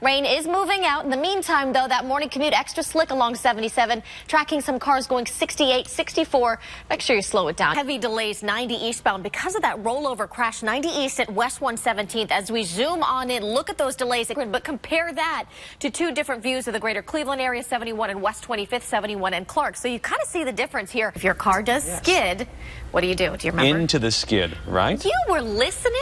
Rain is moving out. In the meantime, though, that morning commute extra slick along 77, tracking some cars going 68, 64. Make sure you slow it down. Heavy delays 90 eastbound because of that rollover crash 90 east at West 117th. As we zoom on in, look at those delays, but compare that to two different views of the greater Cleveland area, 71 and West 25th, 71 and Clark. So you kind of see the difference here. If your car does skid, what do you do? Do you remember? Into the skid, right? You were listening?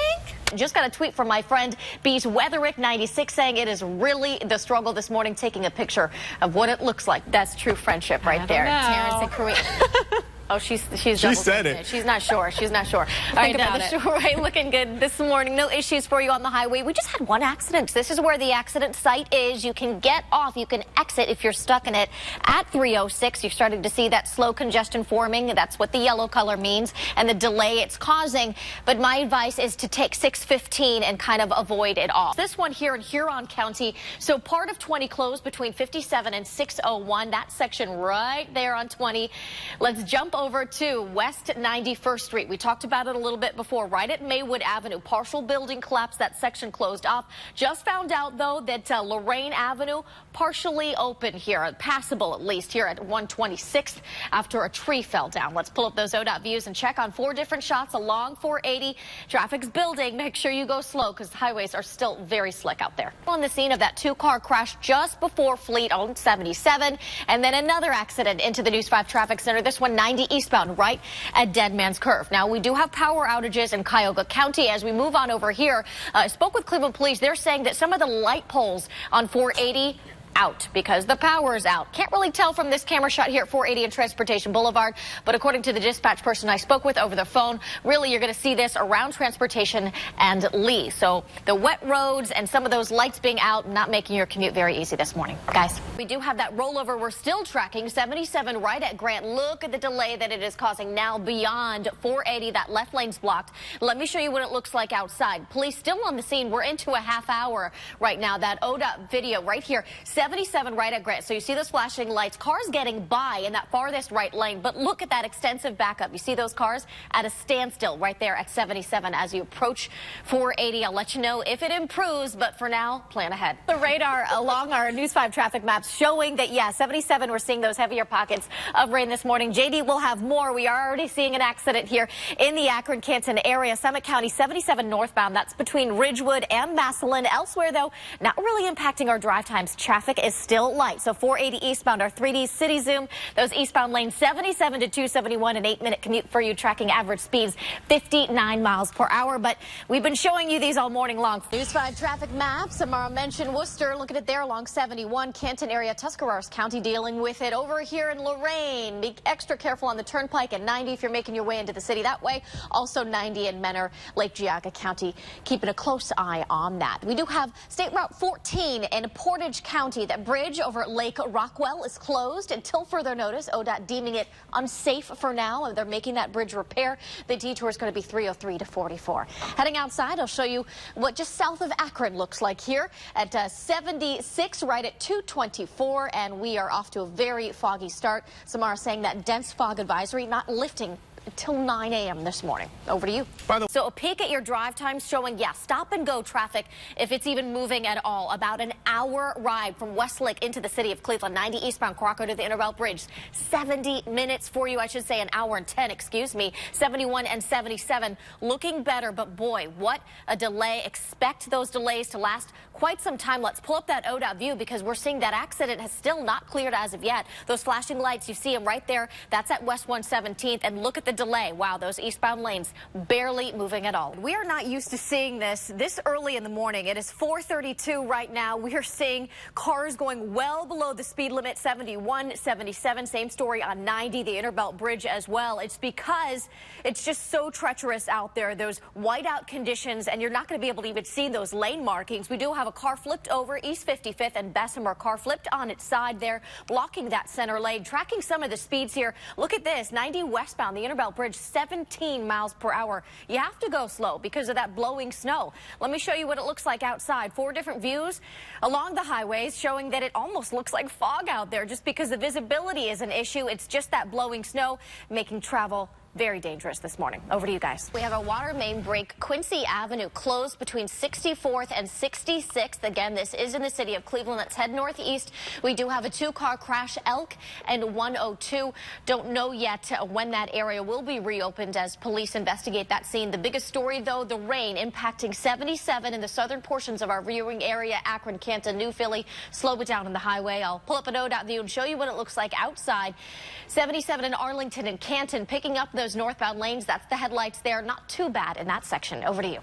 Just got a tweet from my friend Bees Weatherick 96 saying it is really the struggle this morning, taking a picture of what it looks like. That's true friendship right there. Terrence and Kareem. Oh, she said it. She's not sure. She's not sure. All right, now the shore right looking good this morning. No issues for you on the highway. We just had one accident. This is where the accident site is. You can get off. You can exit if you're stuck in it at 306. You're starting to see that slow congestion forming. That's what the yellow color means and the delay it's causing. But my advice is to take 615 and kind of avoid it all. This one here in Huron County. So part of 20 closed between 57 and 601. That section right there on 20. Let's jump over to West 91st Street. We talked about it a little bit before, right at Maywood Avenue. Partial building collapse, that section closed off. Just found out, though, that Lorraine Avenue partially open here, passable at least here at 126th after a tree fell down. Let's pull up those ODOT views and check on 4 different shots along 480. Traffic's building. Make sure you go slow because the highways are still very slick out there. On the scene of that 2-car crash just before Fleet on 77, and then another accident into the News 5 Traffic Center. This one 90 eastbound right at Dead Man's Curve. Now, we do have power outages in Cuyahoga County. As we move on over here, I spoke with Cleveland Police. They're saying that some of the light poles on 480 out because the power is out. Can't really tell from this camera shot here at 480 and Transportation Boulevard, but according to the dispatch person I spoke with over the phone, really you're going to see this around Transportation and Lee. So the wet roads and some of those lights being out, not making your commute very easy this morning. Guys, we do have that rollover we're still tracking, 77 right at Grant. Look at the delay that it is causing now beyond 480. That left lane's blocked. Let me show you what it looks like outside. Police still on the scene. We're into a half hour right now. That ODOT video right here. 77 right at Grant. So you see those flashing lights, cars getting by in that farthest right lane. But look at that extensive backup. You see those cars at a standstill right there at 77 as you approach 480. I'll let you know if it improves, but for now, plan ahead. The radar along our News 5 traffic maps showing that, yeah, 77, we're seeing those heavier pockets of rain this morning. JD will have more. We are already seeing an accident here in the Akron-Canton area. Summit County 77 northbound. That's between Ridgewood and Massillon. Elsewhere, though, not really impacting our drive times. Traffic is still light. So 480 eastbound, our 3D city zoom, those eastbound lanes 77 to 271, an 8-minute commute for you, tracking average speeds 59 miles per hour. But we've been showing you these all morning long. News 5 traffic maps. Samara mentioned Worcester. Look at it there along 71, Canton area, Tuscarawas County dealing with it. Over here in Lorain, be extra careful on the turnpike at 90 if you're making your way into the city that way. Also 90 in Menor, Lake Geauga County, keeping a close eye on that. We do have State Route 14 in Portage County. That bridge over Lake Rockwell is closed until further notice. ODOT deeming it unsafe for now, and they're making that bridge repair. The detour is going to be 303 to 44. Heading outside, I'll show you what just south of Akron looks like here at 76 right at 224, and we are off to a very foggy start. Samara saying that dense fog advisory not lifting until 9 a.m. this morning. Over to you. So a peek at your drive times showing, yeah, stop and go traffic if it's even moving at all. About an hour ride from Westlake into the city of Cleveland, 90 eastbound Crocker to the Interbelt Bridge. 70 minutes for you, I should say, an hour and 10, excuse me. 71 and 77 looking better, but boy, what a delay. Expect those delays to last quite some time. Let's pull up that ODOT view because we're seeing that accident has still not cleared as of yet. Those flashing lights, you see them right there. That's at West 117th, and look at the delay. Wow, those eastbound lanes barely moving at all. We are not used to seeing this early in the morning. It is 4:32 right now. We are seeing cars going well below the speed limit, 71, 77. Same story on 90, the Interbelt Bridge as well. It's because it's just so treacherous out there. Those whiteout conditions, and you're not going to be able to even see those lane markings. We do have a car flipped over East 55th and Bessemer. Car flipped on its side there, blocking that center lane. Tracking some of the speeds here. Look at this, 90 westbound, the Interbelt Bridge, 17 miles per hour. You have to go slow because of that blowing snow. Let me show you what it looks like outside. 4 different views along the highways showing that it almost looks like fog out there just because the visibility is an issue. It's just that blowing snow making travel Very dangerous this morning. Over to you guys. We have a water main break. Quincy Avenue closed between 64th and 66th. Again, this is in the city of Cleveland. Let's head northeast. We do have a 2-car crash, Elk and 102. Don't know yet when that area will be reopened as police investigate that scene. The biggest story, though, the rain impacting 77 in the southern portions of our viewing area, Akron, Canton, New Philly. Slow it down on the highway. I'll pull up an ODOT view and show you what it looks like outside. 77 in Arlington and Canton, picking up those northbound lanes. That's the headlights there. Not too bad in that section. Over to you.